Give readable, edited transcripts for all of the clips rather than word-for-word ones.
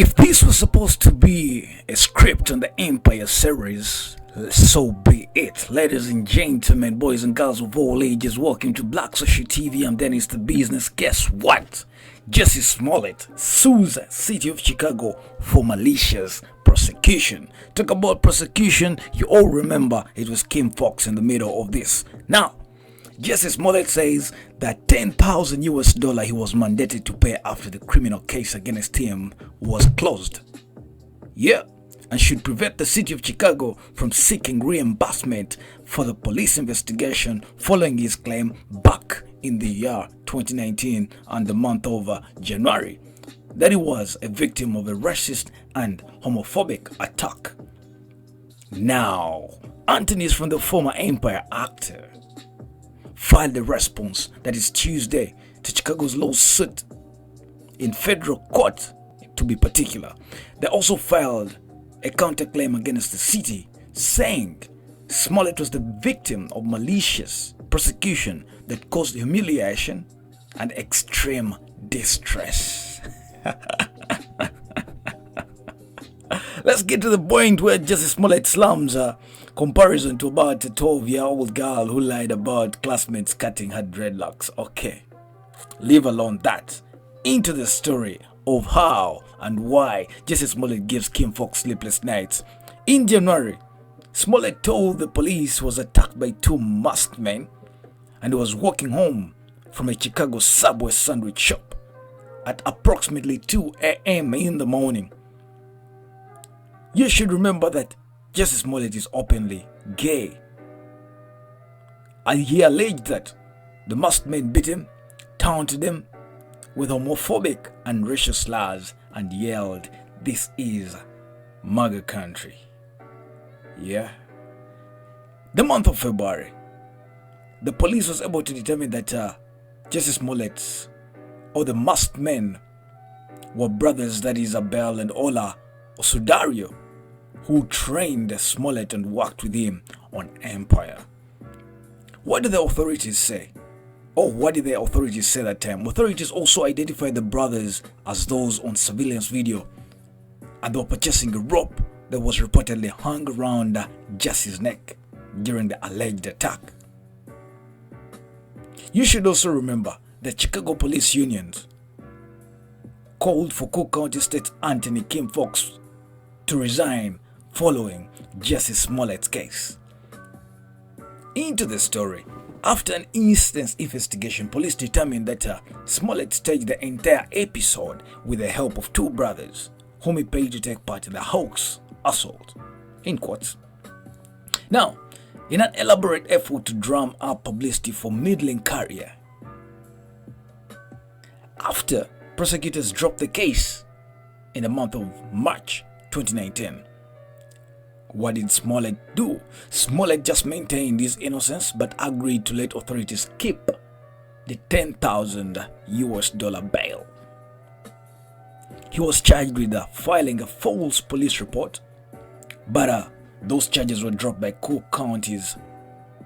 If this was supposed to be a script on the Empire series, so be it. Ladies and gentlemen, boys and girls of all ages, welcome to Black Social TV. I'm Dennis the Business. Guess what? Jussie Smollet sues City of Chicago for malicious prosecution. Talk about prosecution, you all remember it was Foxx in the middle of this. Now, Jussie Smollet says that $10,000 he was mandated to pay after the criminal case against him was closed. Yeah, and should prevent the city of Chicago from seeking reimbursement for the police investigation following his claim back in the year 2019 and the month of January that he was a victim of a racist and homophobic attack. Now, Anthony's from the former Empire actor filed a response that is Tuesday to Chicago's lawsuit in federal court, to be particular. They also filed a counterclaim against the city, saying Smollet was the victim of malicious prosecution that caused humiliation and extreme distress. Let's get to the point where Jussie Smollett slams a comparison to about a 12-year-old girl who lied about classmates cutting her dreadlocks. Okay, leave alone that. Into the story of how and why Jussie Smollett gives Foxx sleepless nights. In January, Smollet told the police he was attacked by two masked men and he was walking home from a Chicago Subway sandwich shop at approximately 2 a.m. in the morning. You should remember that Jussie Smollett is openly gay, and he alleged that the masked men beat him, taunted him with homophobic and racial slurs, and yelled, "This is MAGA country." Yeah. The month of February, the police was able to determine that Jussie Smollett, or the masked men, were brothers, that is Abel and Ola Osudario, who trained Smollet and worked with him on Empire. What did the authorities say? What did the authorities say that time? Authorities also identified the brothers as those on surveillance video, and they were purchasing a rope that was reportedly hung around Jussie's neck during the alleged attack. You should also remember that Chicago police unions called for Cook County State Attorney Foxx to resign following Jussie Smollett's case. Into the story, after an instance investigation, police determined that Smollet staged the entire episode with the help of two brothers whom he paid to take part in the hoax assault, in quotes. Now, in an elaborate effort to drum up publicity for middling career, after prosecutors dropped the case in the month of March 2019, what did Smollet do? Smollet just maintained his innocence but agreed to let authorities keep the $10,000 bail. He was charged with filing a false police report, but those charges were dropped by Cook County's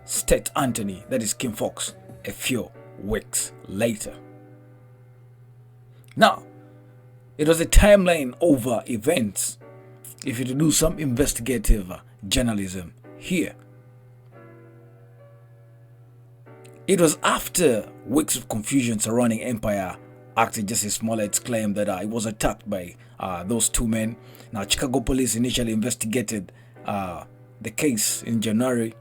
state attorney, that is Foxx, a few weeks later. Now, it was a timeline over events. If you do some investigative journalism here, it was after weeks of confusion surrounding Empire actor Jussie Smollett's claim that he was attacked by those two men. Now, Chicago police initially investigated the case in January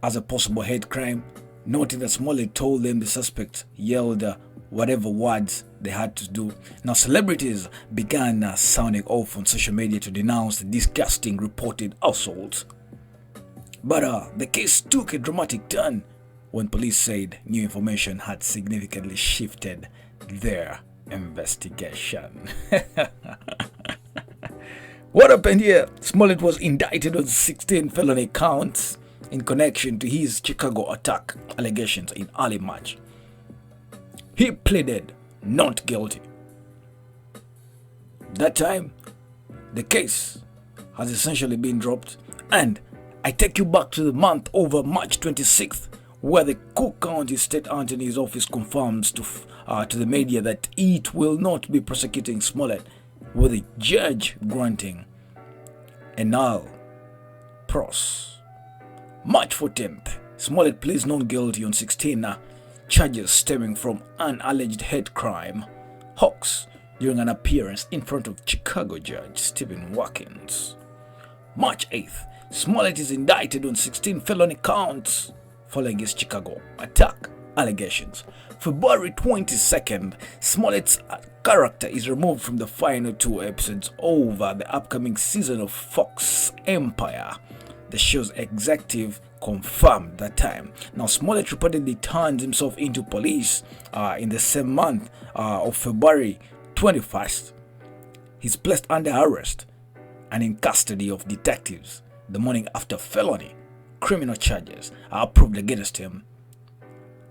as a possible hate crime, noting that Smollet told them the suspect yelled whatever words they had to do. Now, celebrities began sounding off on social media to denounce the disgusting reported assault. But the case took a dramatic turn when police said new information had significantly shifted their investigation. What happened here? Smollet was indicted on 16 felony counts in connection to his Chicago attack allegations in early March. He pleaded not guilty. That time, the case has essentially been dropped, and I take you back to the month over March 26th, where the Cook County State Attorney's Office confirms to the media that it will not be prosecuting Smollet with the judge granting a null pros. March 14th, Smollet pleads not guilty on 16 charges stemming from an alleged hate crime hoax during an appearance in front of Chicago judge Stephen Watkins. March 8th, Smollet is indicted on 16 felony counts following his Chicago attack allegations. February 22nd, Smollet's character is removed from the final 2 episodes over the upcoming season of Foxx Empire. The show's executive confirmed that time. Now, Smollet reportedly turns himself into police in the same month of February 21st. He's placed under arrest and in custody of detectives the morning after felony criminal charges are proved against him.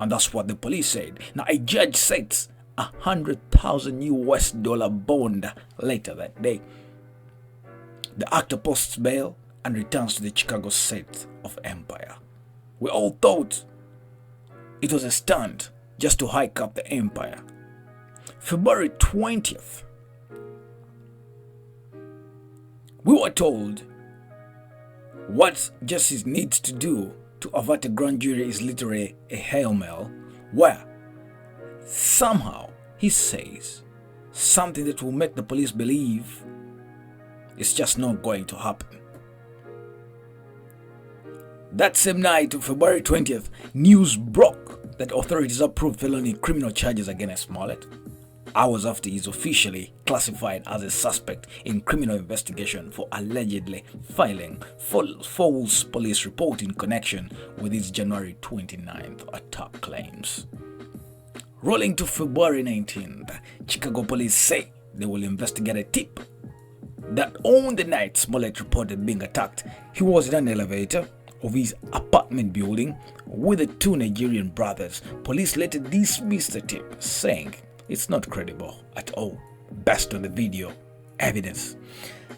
And that's what the police said. Now, a judge sets $100,000 bond later that day. The actor posts bail and returns to the Chicago set of Empire. We all thought it was a stunt just to hike up the Empire. February 20th, we were told what Jussie needs to do to avert a grand jury is literally a Hail Mary, where somehow he says something that will make the police believe it's just not going to happen. That same night of February 20th, news broke that authorities approved felony criminal charges against Smollet, hours after he is officially classified as a suspect in criminal investigation for allegedly filing false police report in connection with his January 29th attack claims. Rolling to February 19th, Chicago police say they will investigate a tip that on the night Smollet reported being attacked, he was in an elevator of his apartment building with the 2 Nigerian brothers. Police later dismissed the tip, saying it's not credible at all based on the video evidence.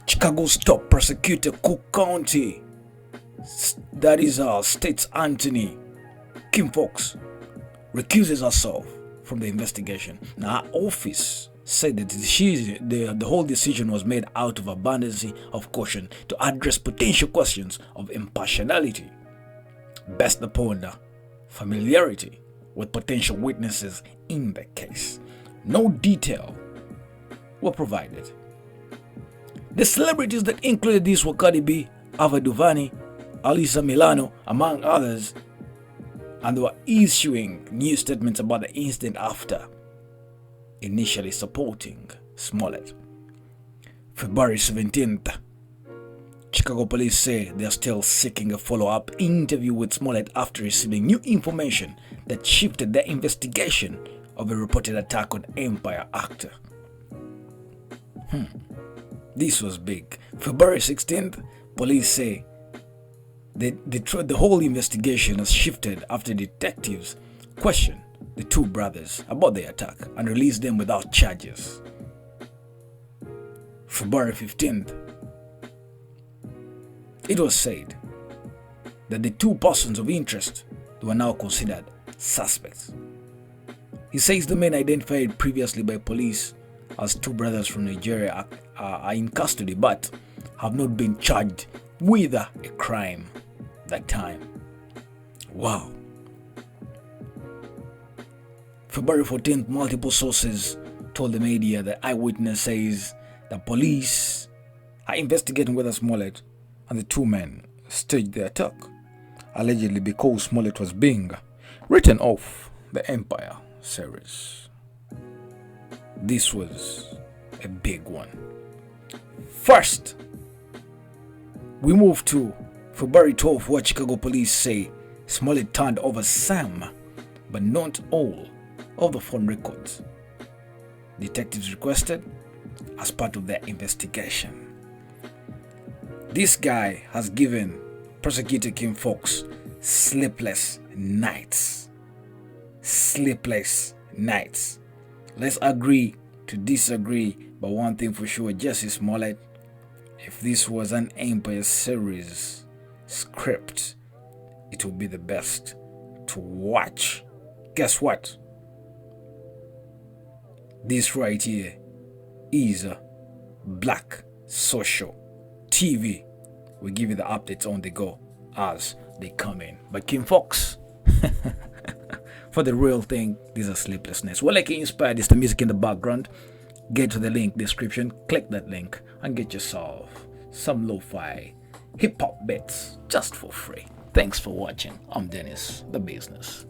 Chicago's top prosecutor, Cook County, that is our state's attorney, Kim Foxx, recuses herself from the investigation. Now, her office said that the whole decision was made out of abundance of caution to address potential questions of impartiality based upon the familiarity with potential witnesses in the case. No detail were provided. The celebrities that included this were Cardi B, Ava DuVernay, Alyssa Milano, among others, and they were issuing new statements about the incident after initially supporting Smollet. February 17th, Chicago police say they are still seeking a follow-up interview with Smollet after receiving new information that shifted their investigation of a reported attack on Empire actor. This was big. February 16th, police say the whole investigation has shifted after detectives questioned the 2 brothers about the attack and released them without charges. February 15th, it was said that the 2 persons of interest were now considered suspects. He says the men identified previously by police as 2 brothers from Nigeria are in custody but have not been charged with a crime that time. Wow. February 14th, multiple sources told the media that eyewitness says the police are investigating whether Smollet and the 2 men staged the attack, allegedly because Smollet was being written off the Empire series. This was a big one. First, we move to February 12th, where Chicago police say Smollet turned over some, but not all, of the phone records detectives requested as part of their investigation. This guy has given prosecutor Kim Foxx sleepless nights. Sleepless nights. Let's agree to disagree, but one thing for sure, Jussie Smollett, if this was an Empire series script, it would be the best to watch. Guess what? This right here is Black Social TV. We give you the updates on the go as they come in. But King Foxx, for the real thing, these are Sleeplessness. Well, like inspired is the music in the background. Get to the link description, click that link, and get yourself some lo-fi hip-hop bits just for free. Thanks for watching. I'm Dennis, the business.